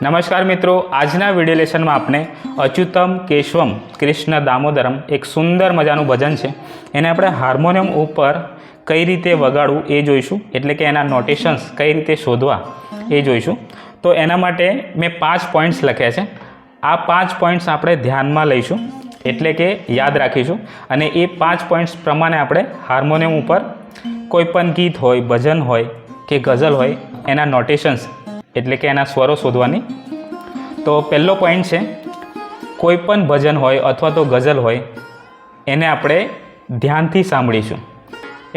नमस्कार मित्रों, आजना video lesson में आपने अच्युतम केशवम कृष्ण दामोदरम एक सुंदर मजाનું भजन है। એને આપણે હાર્મોનિયમ ઉપર કઈ રીતે વગાડવું એ જોઈશું, એટલે કે એના નોટેશન્સ કઈ રીતે શોધવા એ જોઈશું। તો એના માટે મેં 5 પોઈન્ટ્સ લખ્યા છે। આ 5 પોઈન્ટ્સ આપણે ધ્યાનમાં લઈશું, એટલે કે યાદ રાખીશું, અને એ 5 પોઈન્ટ્સ પ્રમાણે આપણે હાર્મોનિયમ ઉપર કોઈ પણ ગીત હોય, ભજન હોય કે ગઝલ હોય એના નોટેશન્સ એટલે કે એના સ્વરો શોધવાની। તો પહેલો પોઈન્ટ છે, કોઈ પણ ભજન હોય અથવા તો ગઝલ હોય એને આપણે ધ્યાનથી સાંભળીશું,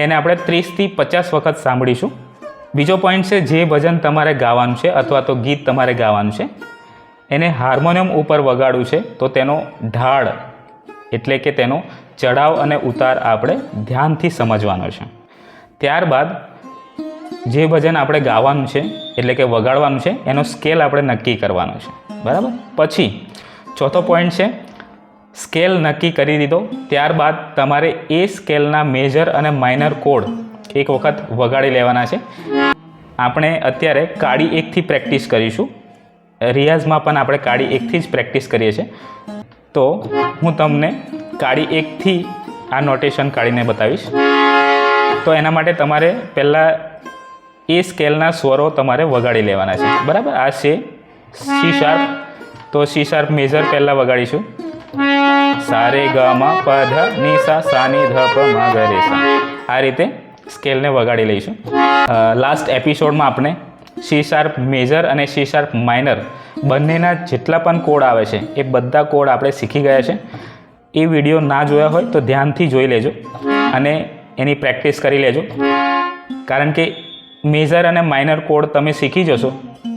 એને આપણે 30 થી 50 વખત સાંભળીશું। બીજો પોઈન્ટ છે, જે ભજન તમારે ગાવાનું છે અથવા તો ગીત તમારે ગાવાનું છે એને હાર્મોનિયમ ઉપર વગાડવું છે તો તેનો ઢાળ એટલે કે તેનો ચઢાવ અને ઉતાર આપણે ધ્યાનથી સમજવાનો છે। ત્યારબાદ જે ભજન આપણે ગાવાનું છે એટલે કે વગાડવાનું છે એનો સ્કેલ આપણે નક્કી કરવાનો છે, બરાબર। પછી ચોથો પોઈન્ટ છે, સ્કેલ નક્કી કરી દીધો ત્યારબાદ તમારે એ સ્કેલના મેજર અને માઇનર કોડ એક વખત વગાડી લેવાના છે। આપણે અત્યારે કાળી 1 થી પ્રેક્ટિસ કરીશું, રિયાઝમાં પણ આપણે કાળી 1 થી જ પ્રેક્ટિસ કરીએ છીએ। તો હું તમને કાળી 1 થી આ નોટેશન કાઢીને બતાવીશ। તો એના માટે તમારે પહેલાં એ સ્કેલના સ્વરો તમારે વગાડી લેવાના છે, બરાબર। આ છે સી શાર્પ, તો સી શાર્પ મેજર પહેલાં વગાડીશું, સા રે ગ મ પ ધ ની સા સા ની ધ પ મ ગ રે સા, આ રીતે સ્કેલને વગાડી લઈશું। લાસ્ટ એપિસોડમાં આપણે સી શાર્પ મેજર અને સી શાર્પ માઇનર બંનેના જેટલા પણ કોડ આવે છે એ બધા કોડ આપણે શીખી ગયા છે। એ વિડીયો ના જોયા હોય તો ધ્યાનથી જોઈ લેજો અને એની પ્રેક્ટિસ કરી લેજો, કારણ કે મેજર અને માઇનર કોડ તમે શીખી જશો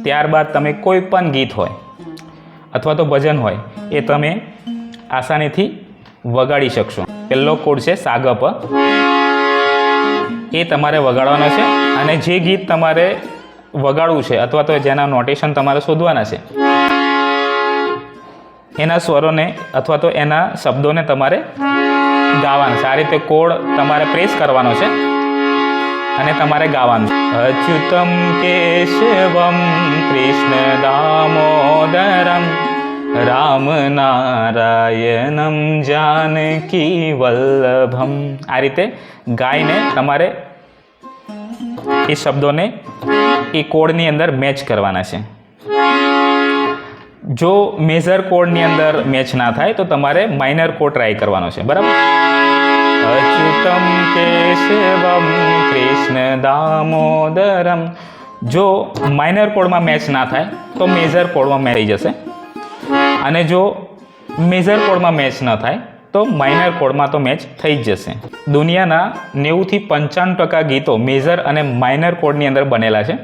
ત્યારબાદ તમે કોઈ પણ ગીત હોય અથવા તો ભજન હોય એ તમે આસાનીથી વગાડી શકશો। પહેલો કોડ છે સા ગ પ, એ તમારે વગાડવાનો છે, અને જે ગીત તમારે વગાડવું છે અથવા તો જેના નોટેશન તમારે શોધવાના છે એના સ્વરોને અથવા તો એના શબ્દોને તમારે ગાવાના છે। આ રીતે કોડ તમારે પ્રેસ કરવાનો છે અને તમારે ગાવાનું છે, અચ્યુતમ કેશવમ કૃષ્ણ દામોદરમ રામ નારાયણમ જાનકી વલ્લભમ। આ રીતે ગાઈને તમારે એ શબ્દોને એ કોડની અંદર મેચ કરવાના છે। જો મેજર કોડની અંદર મેચ ના થાય તો તમારે માઇનર કોડ ટ્રાય કરવાનો છે, બરાબર। અચ્યુતમ કેશવમ કૃષ્ણ દામોદરમ, જો માઇનર કોડમાં મેચ ના થાય તો મેજર કોડમાં મેચ થઈ જશે, અને જો મેજર કોડમાં મેચ ન થાય તો માઇનર કોડમાં તો મેચ થઈ જ જશે। દુનિયાના 90 થી 95% ગીતો મેજર અને માઇનર કોડની અંદર બનેલા છે।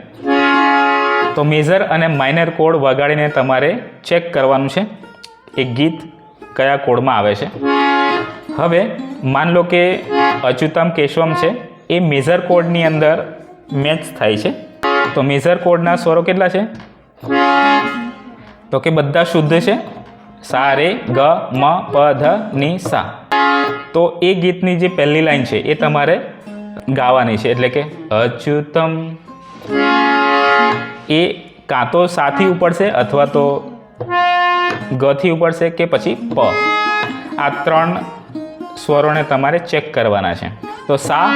તો મેજર અને માઇનર કોડ વગાડીને તમારે ચેક કરવાનું છે એ ગીત કયા કોડમાં આવે છે। હવે માન લો કે અચ્યુતમ કેશવમ છે એ મેજર કોડની અંદર મેચ થાય છે, તો મેજર કોડના સ્વરો કેટલા છે? તો કે બધા શુદ્ધ છે, સા રે ગ મ પ ધ ની સા। તો એ ગીતની જે પહેલી લાઈન છે એ તમારે ગાવાની છે, એટલે કે અચ્યુતમ, એ કાં તો સાથી ઉપડશે અથવા તો ગથી ઉપડશે કે પછી પ, આ 3 સ્વરોને તમારે ચેક કરવાના છે। તો સા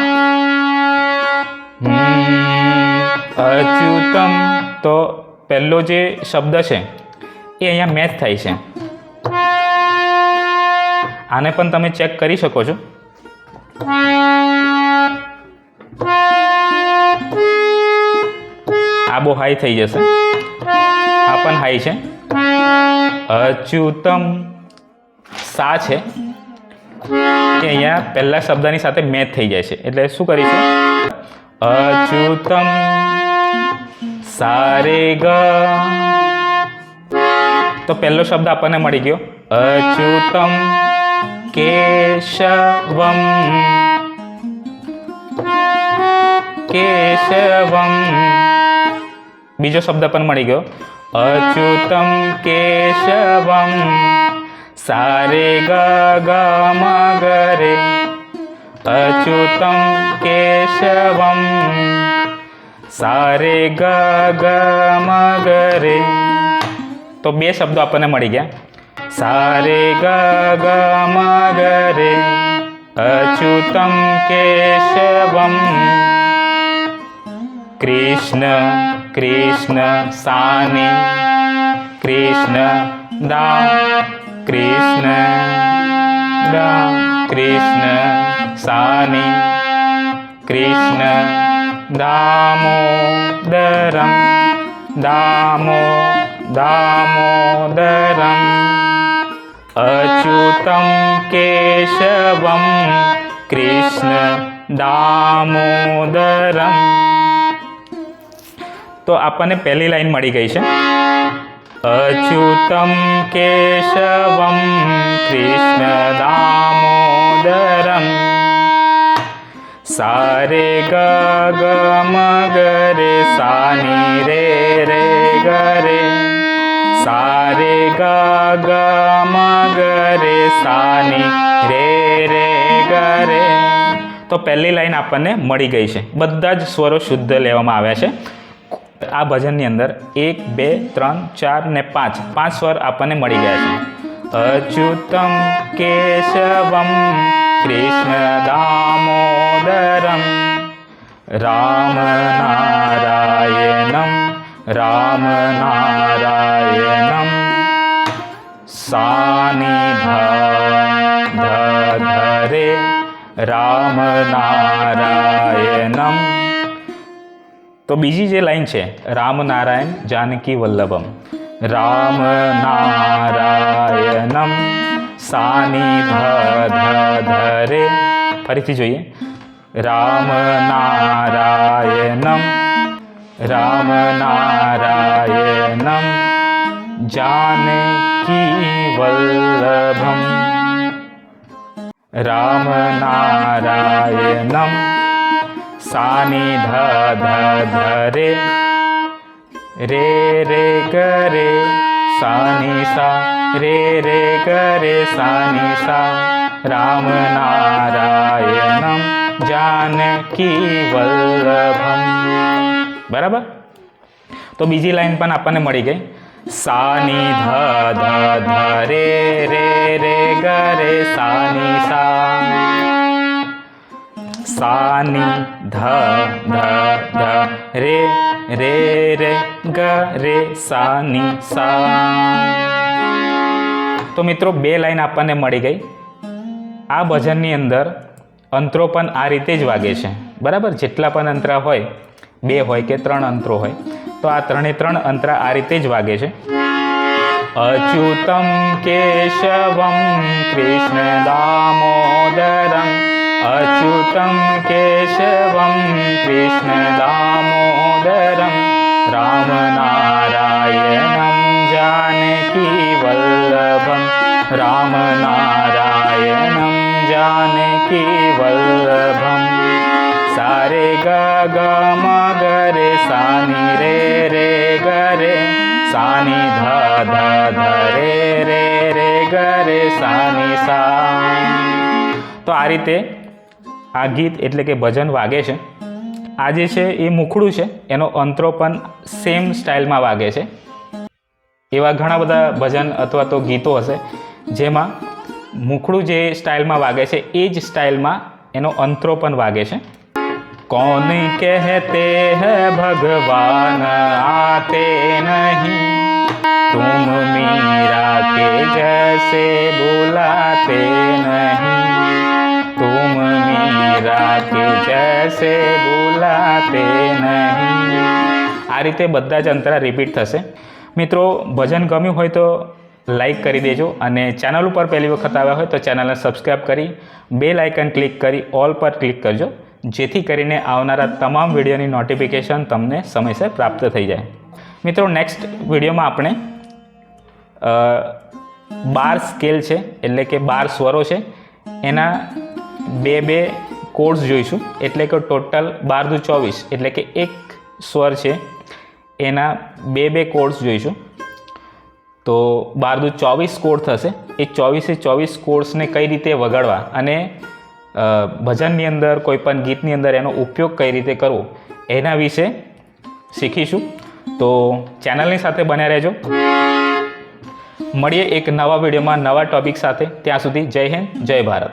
અચ્યુતમ, તો પહેલો જે શબ્દ છે એ અહીંયા મેચ થાય છે, આને પણ તમે ચેક કરી શકો છો। આ બહુ હાઈ થઈ જશે, આ પણ હાઈ છે। અચ્યુતમ, સા છે એ અહીંયા પહેલા શબ્દની સાથે મેચ થઈ જાય છે, એટલે શું કરીશું? અચ્યુતમ સા રે ગ, તો પહેલો શબ્દ આપણને મળી ગયો અચ્યુતમ કેશવમ, કેશવમ। બીજો શબ્દ પણ મળી ગયો અચ્યુતમ કેશવમ સા રે ગ ગ મ ગ રે, અચ્યુતમ કેશવમ સા રે ગ ગ મ ગ રે. તો બે શબ્દો આપણને મળી ગયા. સા રે ગ ગ મ ગ રે અચ્યુતમ કેશવમ કૃષ્ણ કૃષ્ણ સાની કૃષ્ણ દામ કૃષ્ણ દામ કૃષ્ણ સાની કૃષ્ણ દામોદરમ દામોદરમ અચ્યુતમ કેશવમ કૃષ્ણ દામોદરમ. તો આપણને પહેલી લાઈન મળી ગઈ છે. અચ્યુતમ કેશવમ કૃષ્ણ દામોદરમ સા રે ગ ગ મ ગ રે સા ની રે રે ગ રે સા રે ગ ગ મ ગ રે સા ની રે રે ગ રે. તો પહેલી લાઈન આપણને મળી ગઈ છે. બધા જ સ્વરો શુદ્ધ લેવામાં આવ્યા છે. આ ભજનની અંદર 1 2 3 4 ને 5 સ્વર આપણને મળી ગયા છે. અચ્યુતમ કેશવમ કૃષ્ણ દામોદરમ રામ નારાયણમ રામ નારાયણમ સાની ધ રે રામ નારાયણમ. તો બીજી જે લાઈન છે રામ નારાયણ જાનકી વલ્લભમ રામ નારાયણમ સાની ધ રે. ફરીથી જોઈએ. રામ નારાયણમ રામ નારાયણમ જાનકી વલ્લભમ રામ નારાયણમ સાની ધ રે રે રે ગ રે સાની સા રે રે ગ રે સાની સા રામ નારાયણમ જાનકી વલ્લભમ. બરાબર. તો બીજી લાઈન પણ આપણને મળી ગઈ. સાની ધ રે રે રે ગ રે સાની સા સાની ધ રે રે રે ગ રે સાની સા. તો મિત્રો બે લાઈન આપણને મળી ગઈ. આ ભજનની અંદર અંતરો પણ આ રીતે જ વાગે છે. બરાબર. જેટલા પણ અંતરા હોય 2 હોય કે 3 અંતરો હોય તો આ 3 અંતરા આ રીતે જ વાગે છે. અચ્યુતમ કેશવમ કૃષ્ણ દામોદરમ અચ્યુતમ કેશવમ કૃષ્ણ દામોદરમ રામ નારાયણમ જાનકી વલ્લભમ રામ નારાયણમ જાનકી વલ્લભમ સા રે ગ ગ મ ગ રે સાની રે રે ગ રે સાની ધ રે રે રે ગ રે સાની સા. તો આ રીતે આ ગીત એટલે કે ભજન વાગે છે. આ જે છે એ મુખડું છે, એનો અંતરો પણ સેમ સ્ટાઇલમાં વાગે છે. એવા ઘણા બધા ભજન અથવા તો ગીતો હશે જેમાં મુખડું જે સ્ટાઇલમાં વાગે છે એ જ સ્ટાઇલમાં એનો અંતરો પણ વાગે છે. कौन कहते हैं भगवान आते नहीं, तुम मीरा के जैसे बुलाते नहीं, तुम मीरा के जैसे बुलाते नहीं. આ રીતે બધા જ અંતરા રિપીટ થશે. મિત્રો, ભજન ગમ્યું હોય તો લાઈક કરી દેજો અને ચેનલ ઉપર પહેલી વખત આવ્યા હોય તો ચેનલને સબસ્ક્રાઈબ કરી બેલ આઇકન ક્લિક કરી ઓલ પર ક્લિક કરજો, જેથી કરીને આવનારા તમામ વિડીયોની નોટિફિકેશન તમને સમયસર પ્રાપ્ત થઈ જાય. મિત્રો, નેક્સ્ટ વિડીયોમાં આપણે 12 સ્કેલ છે એટલે કે 12 સ્વરો છે એના બે કોડ્સ જોઈશું. એટલે કે ટોટલ 12 દુ 24 એટલે કે એક સ્વર છે એના બે કોડ્સ જોઈશું. તો 12 દુ 24 કોડ થશે. એ 24 કોડ્સને કઈ રીતે વગાડવા અને ભજનની અંદર કોઈ પણ ગીતની અંદર એનો ઉપયોગ કઈ રીતે કરવો એના વિશે શીખીશું. તો ચેનલની સાથે બન્યા રહેજો. મળીએ એક નવા વિડીયોમાં નવા ટૉપિક સાથે. ત્યાં સુધી જય હિન્દ, જય ભારત.